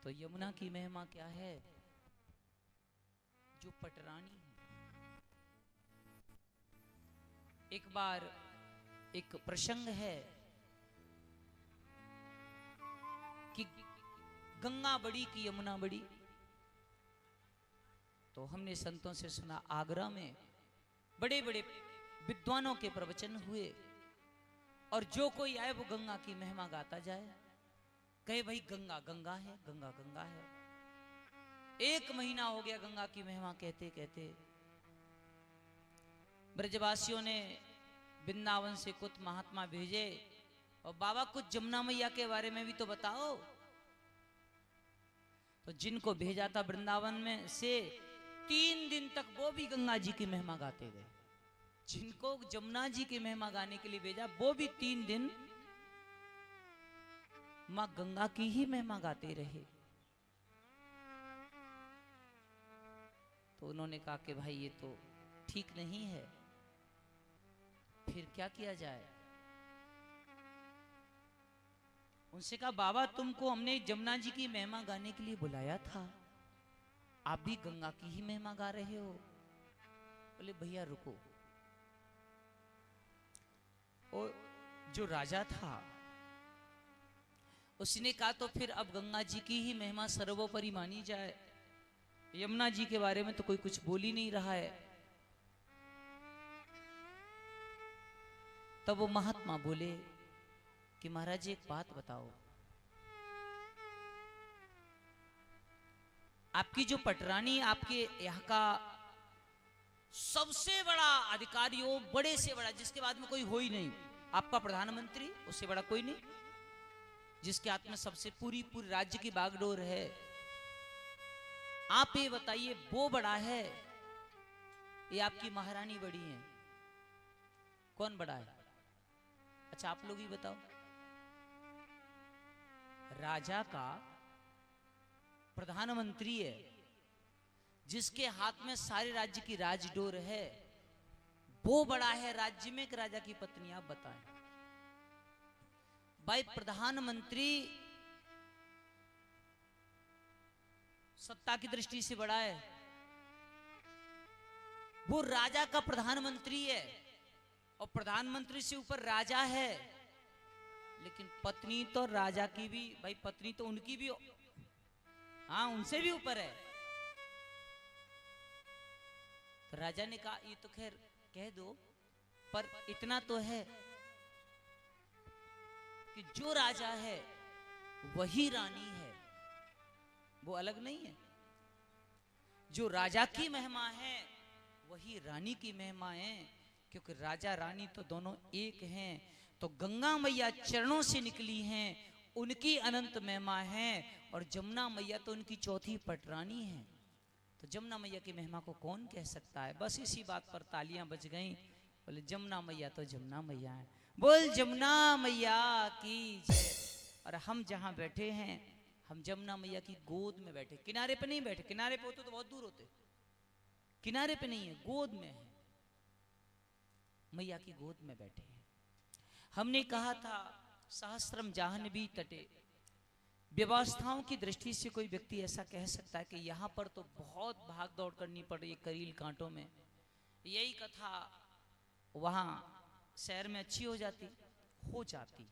तो यमुना की महिमा क्या है? जो पटरानी है। एक बार एक प्रसंग है कि गंगा बड़ी कि यमुना बड़ी। तो हमने संतों से सुना आगरा में बड़े बड़े विद्वानों के प्रवचन हुए और जो कोई आए वो गंगा की महिमा गाता जाए, कहे भाई गंगा गंगा है, गंगा गंगा है। एक महीना हो गया गंगा की महिमा कहते कहते। ब्रजवासियों ने वृंदावन से कुछ महात्मा भेजे और बाबा कुछ जमुना मैया के बारे में भी तो बताओ। तो जिनको भेजा था वृंदावन में से 3 दिन तक वो भी गंगा जी की महिमा गाते गए। जिनको जमुना जी की महिमा गाने के लिए भेजा वो भी 3 दिन मां गंगा की ही महिमा गाते रहे। तो उन्होंने कहा कि भाई ये तो ठीक नहीं है, फिर क्या किया जाए। उनसे कहा बाबा तुमको हमने जमुना जी की महिमा गाने के लिए बुलाया था, आप भी गंगा की ही महिमा गा रहे हो। बोले भैया रुको। और जो राजा था उसने कहा तो फिर अब गंगा जी की ही महिमा सर्वोपरि मानी जाए, यमुना जी के बारे में तो कोई कुछ बोल ही नहीं रहा है। तब वो महात्मा बोले कि महाराज एक बात बताओ, आपकी जो पटरानी आपके यहाँ का सबसे बड़ा अधिकारी हो, बड़े से बड़ा, जिसके बाद में कोई हो ही नहीं, आपका प्रधानमंत्री उससे बड़ा कोई नहीं, जिसके हाथ में सबसे पूरी पूरी राज्य की बागडोर है, आप ये बताइए वो बड़ा है ये आपकी महारानी बड़ी है? कौन बड़ा है? अच्छा आप लोग ही बताओ। राजा का प्रधानमंत्री है, जिसके हाथ में सारे राज्य की राजडोर है, वो बड़ा है राज्य में कि राजा की पत्नी? आप बताएं भाई। प्रधानमंत्री सत्ता की दृष्टि से बड़ा है, वो राजा का प्रधानमंत्री है और प्रधानमंत्री से ऊपर राजा है। लेकिन पत्नी तो राजा की भी, भाई पत्नी तो उनकी भी, हाँ उनसे भी ऊपर है। तो राजा ने कहा ये तो खैर कह दो, पर इतना तो है कि जो राजा है वही रानी है, वो अलग नहीं है। जो राजा की महिमा है वही रानी की महिमा है, क्योंकि राजा रानी तो दोनों एक हैं। तो गंगा मैया चरणों से निकली हैं, उनकी अनंत महिमा है, और जमुना मैया तो उनकी चौथी पटरानी है। तो जमुना मैया की महिमा को कौन कह सकता है? बस इसी बात पर तालियां बज गईं। बोले जमुना मैया तो जमुना मैया है, बोल जमुना मैया की जय। और हम जहां बैठे हैं, हम जमुना मैया की गोद में बैठे, किनारे पे नहीं बैठे। किनारे पे होते तो बहुत दूर होते, किनारे पे नहीं है, गोद में है, मैया की गोद में बैठे हैं। हमने कहा था सहस्त्रम जाह्नवी तटे, व्यवस्थाओं की दृष्टि से कोई व्यक्ति ऐसा कह सकता है कि यहाँ पर तो बहुत भाग दौड़ करनी पड़ रही है करील कांटों में, यही कथा वहाँ शहर में अच्छी हो जाती,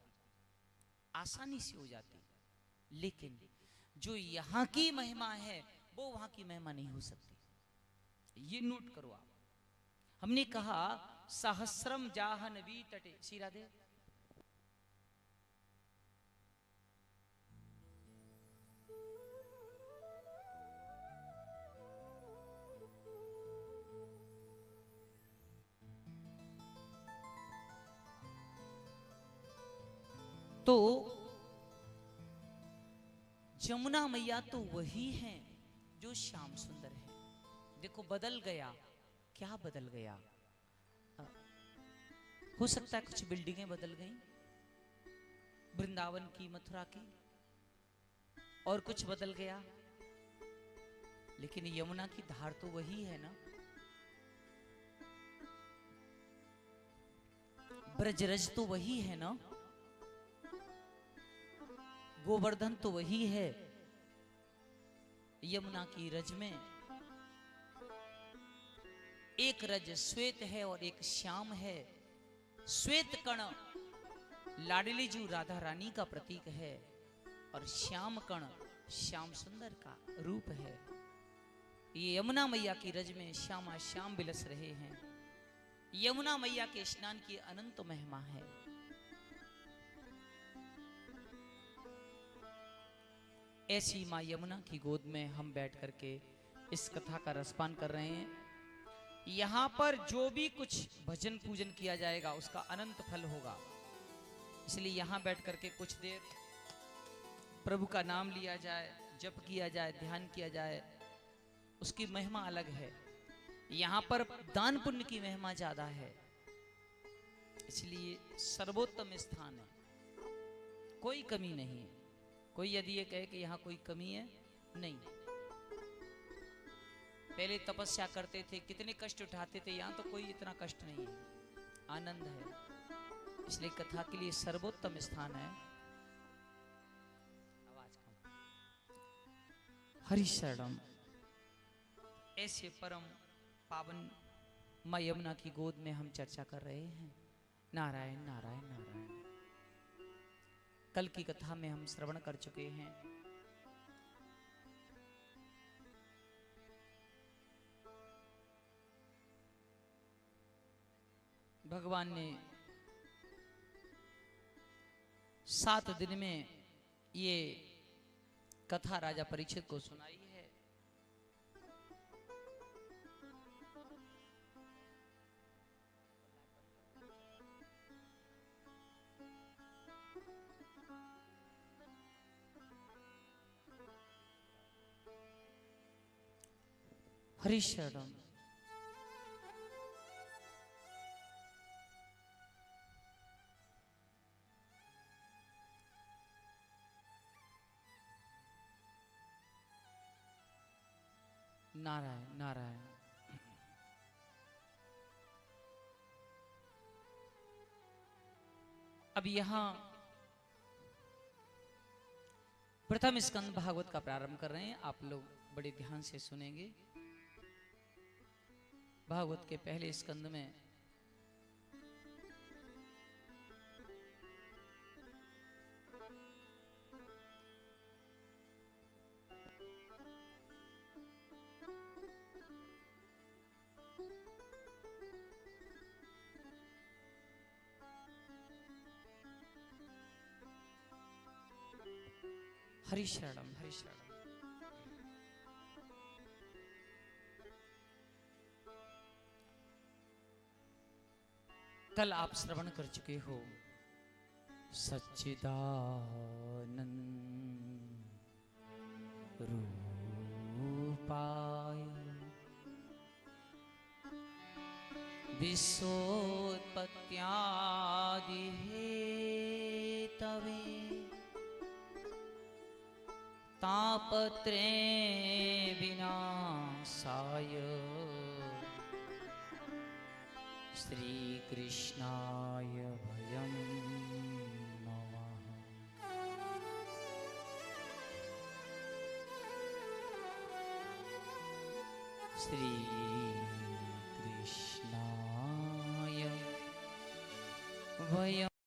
आसानी से हो जाती। लेकिन जो यहाँ की महिमा है वो वहाँ की महिमा नहीं हो सकती, ये नोट करो आप। हमने कहा सहस्रम जाह्नवी तटे। श्री राधे। तो जमुना मैया तो वही है जो श्याम सुंदर है। देखो बदल गया, क्या बदल गया? हो सकता है कुछ बिल्डिंगें बदल गई, वृंदावन की, मथुरा की, और कुछ बदल गया, लेकिन यमुना की धार तो वही है ना। ब्रजरज तो वही है ना, गोवर्धन तो वही है, यमुना की रज में एक रज श्वेत है और एक श्याम है। श्वेत कण लाडली जू राधा रानी का प्रतीक है और श्याम कण श्याम सुंदर का रूप है। ये यमुना मैया की रज में श्यामा श्याम बिलस रहे हैं। यमुना मैया के स्नान की अनंत महिमा है। ऐसी मां यमुना की गोद में हम बैठ करके इस कथा का रसपान कर रहे हैं। यहां पर जो भी कुछ भजन पूजन किया जाएगा उसका अनंत फल होगा। इसलिए यहां बैठ करके कुछ देर प्रभु का नाम लिया जाए, जप किया जाए, ध्यान किया जाए, उसकी महिमा अलग है। यहां पर दान पुण्य की महिमा ज्यादा है, इसलिए सर्वोत्तम स्थान है, कोई कमी नहीं है। कोई यदि ये कहे कि यहां कोई कमी है, नहीं। पहले तपस्या करते थे, कितने कष्ट उठाते थे, यहां तो कोई इतना कष्ट नहीं है, आनंद है। इसलिए कथा के लिए सर्वोत्तम स्थान है। आवाज कम। हरि शरणम। ऐसे परम पावन मां यमुना की गोद में हम चर्चा कर रहे हैं। नारायण नारायण नारायण। कल की कथा में हम श्रवण कर चुके हैं। भगवान ने 7 दिन में ये कथा राजा परीक्षित को सुनाई है। हरि शरणम। नारायण नारायण। अब यहां प्रथम स्कंद भागवत का प्रारंभ कर रहे हैं। आप लोग बड़े ध्यान से सुनेंगे। भागवत के पहले स्कंद में हरि शरणम हरि शरणम। कल आप श्रवण कर चुके हो सच्चिदानंद रूपाय विश्वोत्पत्त्यादि हेतवे तापत्रे विनाशाय श्री कृष्णाय भयं नमः। श्री कृष्णाय भयं